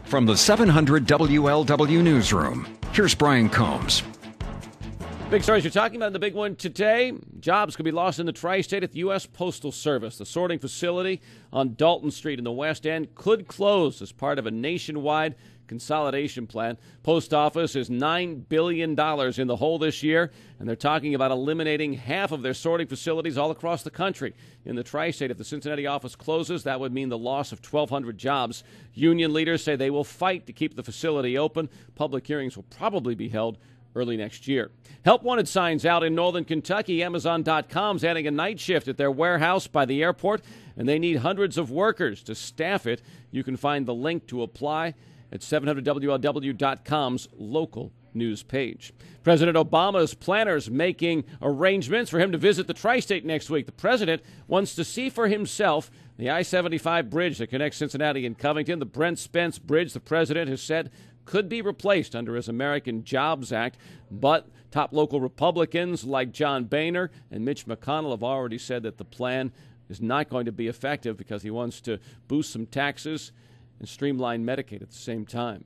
From the 700 WLW Newsroom, here's Brian Combs. Big stories you're talking about. The big one today, jobs could be lost in the tri-state at the U.S. Postal Service. The sorting facility on Dalton Street in the West End could close as part of a nationwide consolidation plan. Post office is $9 billion in the hole this year, and they're talking about eliminating half of their sorting facilities all across the country. In the tri-state, if the Cincinnati office closes, that would mean the loss of 1,200 jobs. Union leaders say they will fight to keep the facility open. Public hearings will probably be held early next year. Help wanted signs out in northern Kentucky. Amazon.com's adding a night shift at their warehouse by the airport, and they need hundreds of workers to staff it. You can find the link to apply at 700WLW.com's local news page. President Obama's planners making arrangements for him to visit the tri-state next week. The president wants to see for himself the I-75 bridge that connects Cincinnati and Covington. The Brent Spence Bridge, the president has said, could be replaced under his American Jobs Act, but top local Republicans like John Boehner and Mitch McConnell have already said that the plan is not going to be effective because he wants to boost some taxes and streamline Medicaid at the same time.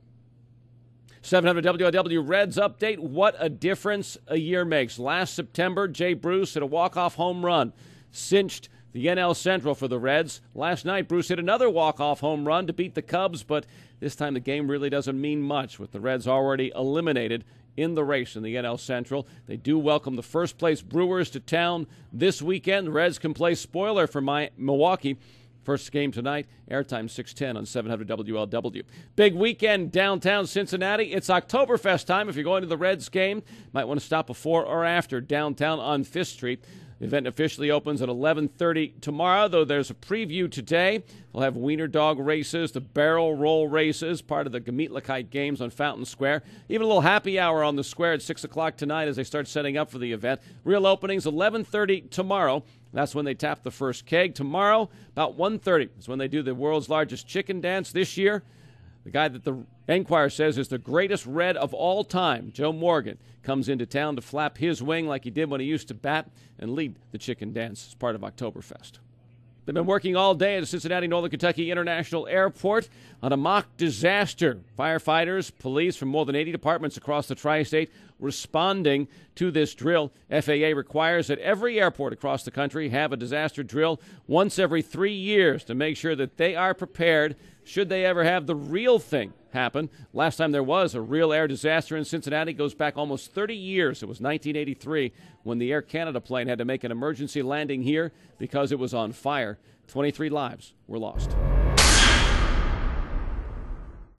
700 WLW Reds update. What a difference a year makes. Last September, Jay Bruce hit a walk-off home run, cinched the NL Central for the Reds. Last night, Bruce hit another walk-off home run to beat the Cubs, but this time the game really doesn't mean much with the Reds already eliminated in the race in the NL Central. They do welcome the first-place Brewers to town this weekend. The Reds can play spoiler for Milwaukee. First game tonight, airtime 6:10 on 700 WLW. Big weekend downtown Cincinnati. It's Oktoberfest time. If you're going to the Reds game, might want to stop before or after downtown on 5th Street. The event officially opens at 11:30 tomorrow, though there's a preview today. They'll have wiener dog races, the barrel roll races, part of the Gemütlichkeit games on Fountain Square. Even a little happy hour on the square at 6 o'clock tonight as they start setting up for the event. Real openings 11:30 tomorrow. That's when they tap the first keg. Tomorrow, about 1:30 is when they do the world's largest chicken dance this year. The guy that the Enquirer says is the greatest Red of all time, Joe Morgan, comes into town to flap his wing like he did when he used to bat and lead the chicken dance as part of Oktoberfest. They've been working all day at the Cincinnati Northern Kentucky International Airport on a mock disaster. Firefighters, police from more than 80 departments across the tri-state responding to this drill. FAA requires that every airport across the country have a disaster drill once every 3 years to make sure that they are prepared should they ever have the real thing happen. Last time there was a real air disaster in Cincinnati goes back almost 30 years. It was 1983 when the Air Canada plane had to make an emergency landing here because it was on fire. 23 lives were lost.